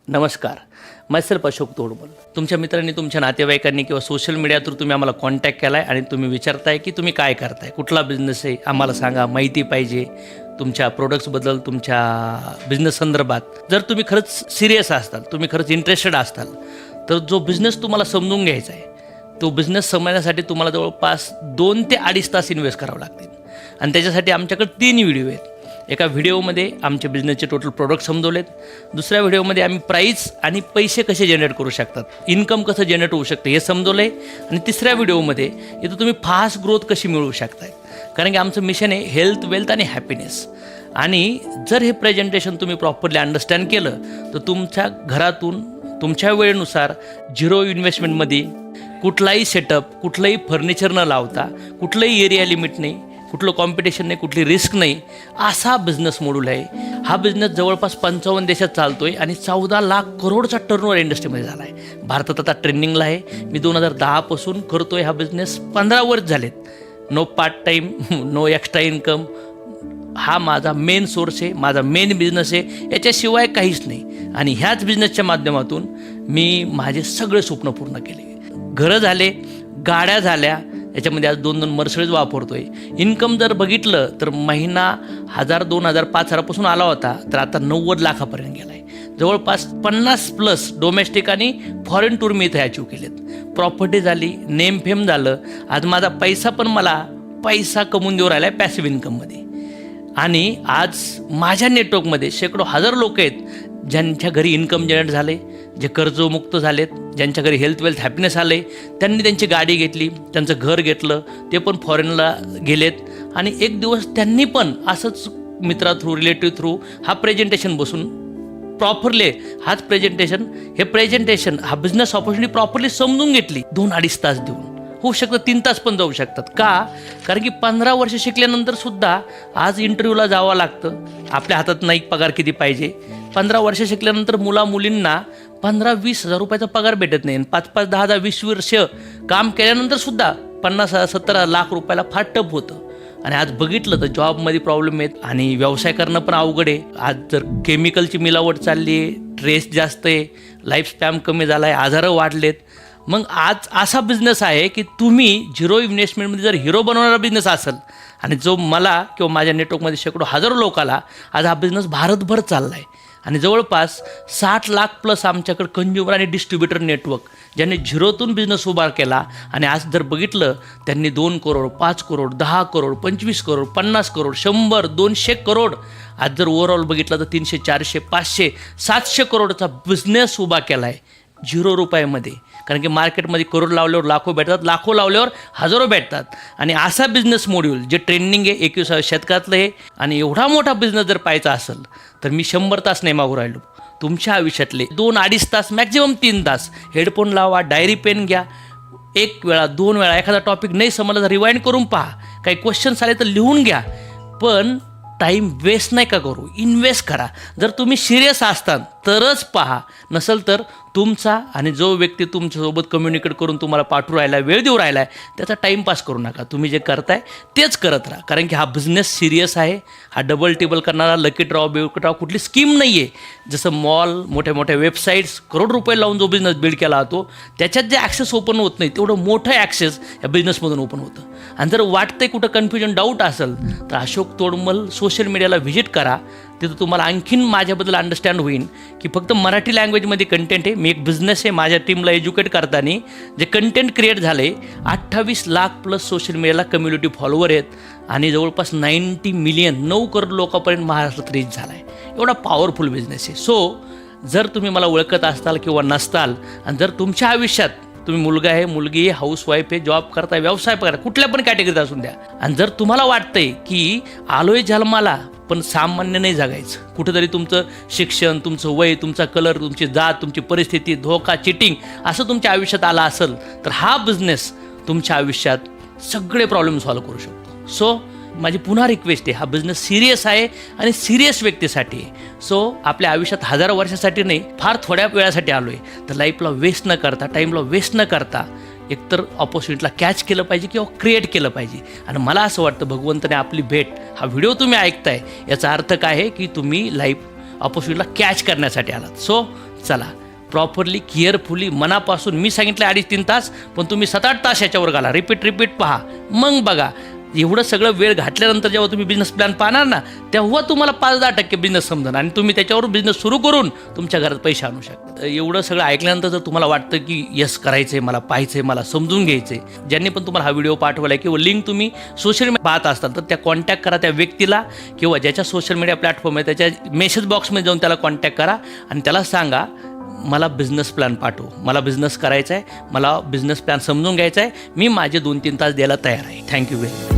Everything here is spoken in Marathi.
नमस्कार. मायसेल्फ अशोक तोडमल. तुमच्या मित्रांनी, तुमच्या नातेवाईकांनी किंवा सोशल मीडिया थ्रू तुम्ही आम्हाला कॉन्टॅक्ट केला आहे आणि तुम्ही विचारताय की तुम्ही काय करताय, कुठला बिझनेस आहे, आम्हाला सांगा, माहिती पाहिजे तुमच्या प्रोडक्ट्सबद्दल, तुमच्या बिझनेस संदर्भात. जर तुम्ही खरंच सिरियस असाल, तुम्ही खरंच इंटरेस्टेड असाल, तर जो बिझनेस तुम्हाला समजून घ्यायचा आहे तो बिझनेस समजण्यासाठी तुम्हाला जवळपास 2 ते 2.5 तास इन्व्हेस्ट करावं लागतील. आणि त्याच्यासाठी आमच्याकडे 3 व्हिडिओ आहेत. एका व्हिडिओमध्ये आमचे बिझनेसचे टोटल प्रोडक्ट समजवलेत. दुसऱ्या व्हिडिओमध्ये आम्ही प्राईस आणि पैसे कसे जनरेट करू शकतात, इन्कम कसं जनरेट होऊ शकतं हे समजवलं आहे. आणि तिसऱ्या व्हिडिओमध्ये इथं तुम्ही फास्ट ग्रोथ कशी मिळवू शकताय, कारण की आमचं मिशन आहे हेल्थ, वेल्थ आणि हॅपीनेस. आणि जर हे प्रेझेंटेशन तुम्ही प्रॉपरली अंडरस्टँड केलं तर तुमच्या घरातून तुमच्या वेळेनुसार 0 इन्व्हेस्टमेंटमध्ये कुठलाही सेटअप, कुठलंही फर्निचर न लावता, कुठलंही एरिया लिमिट नाही, कुठलं कॉम्पिटिशन नाही, कुठली रिस्क नाही, असा बिझनेस मॉड्यूल आहे. हा बिझनेस जवळपास 55 देशात चालतो आहे आणि 14 लाख करोडचा टर्नओव्हर इंडस्ट्रीमध्ये झाला आहे. भारतात आता ट्रेंडिंगला आहे. मी 2010पासून करतो आहे हा बिझनेस. 15 वर्ष झालेत. No part time, no extra income. हा माझा मेन सोर्स आहे, माझा मेन बिझनेस आहे, याच्याशिवाय काहीच नाही. आणि ह्याच बिझनेसच्या माध्यमातून मी माझे सगळे स्वप्न पूर्ण केले. घरं झाले, गाड्या झाल्या, याच्यामध्ये आज 2 मर्सिडीज वापरतो आहे. इन्कम जर बघितलं तर महिना 1000, 2000, 5000पासून आला होता तर आता 90 लाखापर्यंत गेला आहे. जवळपास 50+ डोमेस्टिक आणि फॉरेन टूर मी इथे अचीव केलेत. प्रॉपर्टी झाली, नेम फेम झालं. आज माझा पैसा पण मला पैसा कमवून देऊ राहिला आहे पॅसिव्ह इन्कममध्ये. आणि आज माझ्या नेटवर्कमध्ये शेकडो हजार लोक आहेत ज्यांच्या घरी इन्कम जनरेट झाले, जे कर्जमुक्त झालेत, ज्यांच्या घरी हेल्थ, वेल्थ, हॅपीनेस आले. त्यांनी त्यांची गाडी घेतली, त्यांचं घर घेतलं, ते पण फॉरेनला गेलेत. आणि एक दिवस त्यांनी पण असंच मित्रा थ्रू, रिलेटिव्ह थ्रू हा प्रेझेंटेशन बसून प्रॉपरली हे प्रेझेंटेशन हा बिझनेस ऑपॉर्च्युनिटी प्रॉपरली समजून घेतली. 2-2.5 तास देऊन. होऊ शकतं 3 तास पण जाऊ शकतात. का? कारण की 15 वर्ष शिकल्यानंतर सुद्धा आज इंटरव्ह्यूला जावं लागतं. आपल्या हातात नाही पगार किती पाहिजे. 15 वर्ष शिकल्यानंतर मुलींना 15-20 हजार रुपयाचा पगार भेटत नाही. 5-5, 10-10, 20 वर्ष काम केल्यानंतर सुद्धा 50-70 लाख रुपयाला फार टप होतं. आणि आज बघितलं तर जॉबमध्ये प्रॉब्लेम आहेत आणि व्यवसाय करणं पण अवघड आहे. आज जर केमिकलची मिलावट चालली आहे, स्ट्रेस जास्त आहे, लाईफ स्पॅन कमी झाला आहे, आजारं वाढलेत. मग आज असा बिझनेस आहे की तुम्ही 0 इन्व्हेस्टमेंटमध्ये जर हिरो बनवणारा बिझनेस असेल, आणि जो मला किंवा माझ्या नेटवर्कमध्ये शेकडो हजारो लोकाला आज हा बिझनेस भारतभर चालला आहे. आणि जवळपास 60 लाख+ आमच्याकडे कंझ्युमर आणि डिस्ट्रीब्युटर नेटवर्क ज्यांनी 0तून बिझनेस उभा केला. आणि आज जर बघितलं त्यांनी 2 करोड, 5 करोड, 10 करोड, 25 करोड, 50 करोड, 100, 200 करोड. आज जर ओव्हरऑल बघितलं तर 300, 400, 500, 700 करोडचा बिझनेस उभा केला आहे 0 रुपयामध्ये. कारण की मार्केटमध्ये करोड लावल्यावर लाखो भेटतात, लाखो लावल्यावर हजारो भेटतात. आणि असा बिझनेस मॉड्यूल जे ट्रेंडिंग आहे 21व्या शतकातलं आहे. आणि एवढा मोठा बिझनेस जर पाहायचा असेल तर मी 100 तास नाही मागू राहिलो. तुमच्या आयुष्यातले 2-2.5 तास, मॅक्झिमम 3 तास हेडफोन लावा, डायरी पेन घ्या, 1 वेळा 2 वेळा एखादा टॉपिक नाही समजला तर रिवाइंड करून पहा, काही क्वेश्चन्स आले तर लिहून घ्या. पण टाईम वेस्ट नाही का करू, इन्व्हेस्ट करा. जर तुम्ही सिरियस असताल तरच पहा, नसेल तर तुमचा आणि जो व्यक्ती तुमच्यासोबत कम्युनिकेट करून तुम्हाला पाठवू राहिला आहे, वेळ देऊ राहिला आहे, त्याचा टाईमपास करू नका. तुम्ही जे करताय तेच करत राहा. कारण की हा बिझनेस सिरियस आहे. हा डबल टेबल करणारा लकी ड्रॉ कुठली स्कीम नाही आहे. जसं मॉल, मोठ्या मोठ्या वेबसाईट्स करोड रुपये लावून जो बिझनेस बिल्ड केला जातो त्याच्यात जे ॲक्सेस ओपन होत नाही तेवढं मोठं ॲक्सेस या बिझनेसमधून ओपन होतं. आणि जर वाटतंय कुठं कन्फ्युजन, डाऊट असेल तर अशोक तोडमल सोशल मीडियाला व्हिजिट करा. तिथं तुम्हाला आणखीन माझ्याबद्दल अंडरस्टँड होईल की फक्त मराठी लँग्वेजमध्ये कंटेंट आहे. मी एक बिझनेस आहे, माझ्या टीमला एज्युकेट करताना जे कंटेंट क्रिएट झाले 28 लाख+ सोशल मीडियाला कम्युनिटी फॉलोवर आहेत. आणि जवळपास 90 मिलियन 9 करोड लोकांपर्यंत महाराष्ट्रात रीच झाला आहे. एवढा पॉवरफुल बिझनेस आहे. सो जर तुम्ही मला ओळखत असताल किंवा नसताल, आणि जर तुमच्या आयुष्यात तुम्ही मुलगा आहे, मुलगी आहे, हाऊसवाईफ आहे, जॉब करताय, व्यवसाय करा, कुठल्या पण कॅटेगरीत असून द्या, आणि जर तुम्हाला वाटतंय की आलोय जन्माला पण सामान्य नाही जगायचं, कुठंतरी तुमचं शिक्षण, तुमचं वय, तुमचा कलर, तुमची जात, तुमची परिस्थिती, धोका, चिटिंग असं तुमच्या आयुष्यात आला असेल तर हा बिझनेस तुमच्या आयुष्यात सगळे प्रॉब्लेम सॉल्व्ह करू शकतो. सो माझी पुन्हा रिक्वेस्ट आहे, हा बिझनेस सिरियस आहे आणि सिरियस व्यक्तीसाठी आहे. सो आपल्या आयुष्यात हजारो वर्षासाठी नाही, फार थोड्या वेळासाठी आलो आहे. तर लाईफला वेस्ट न करता, टाईमला वेस्ट न करता एकतर ऑपॉर्च्युनिटीला कॅच केलं पाहिजे किंवा क्रिएट केलं पाहिजे. आणि मला असं वाटतं भगवंताने आपली भेट, हा व्हिडिओ तुम्ही ऐकताय याचा अर्थ काय आहे की तुम्ही लाईफ ऑपॉर्च्युनिटीला कॅच करण्यासाठी आलात. सो चला प्रॉपरली केअरफुली मनापासून, मी सांगितलं 2.5-3 तास, पण तुम्ही 7-8 तास याच्यावर घाला, रिपीट पहा, मग बघा एवढं सगळं वेळ घातल्यानंतर जेव्हा तुम्ही बिझनेस प्लॅन पाहणार ना, तेव्हा तुम्हाला 5-10% बिझनेस समजेल आणि तुम्ही त्याच्यावर बिझनेस सुरू करून तुमच्या घरात पैसे आणू शकता. एवढं सगळं ऐकल्यानंतर जर तुम्हाला वाटतं की यस करायचं आहे, मला पाहायचं आहे, मला समजून घ्यायचं आहे, ज्यांनी पण तुम्हाला हा व्हिडिओ पाठवला आहे किंवा लिंक तुम्ही सोशल मीडिया पाहत असताल तर त्या कॉन्टॅक्ट करा त्या व्यक्तीला, किंवा ज्याच्या सोशल मीडिया प्लॅटफॉर्म आहे त्याच्या मेसेज बॉक्समध्ये जाऊन त्याला कॉन्टॅक्ट करा आणि त्याला सांगा मला बिझनेस प्लॅन पाठव, मला बिझनेस करायचा आहे, मला बिझनेस प्लॅन समजून घ्यायचा आहे, मी माझे 2-3 तास द्यायला तयार आहे. Thank you very much.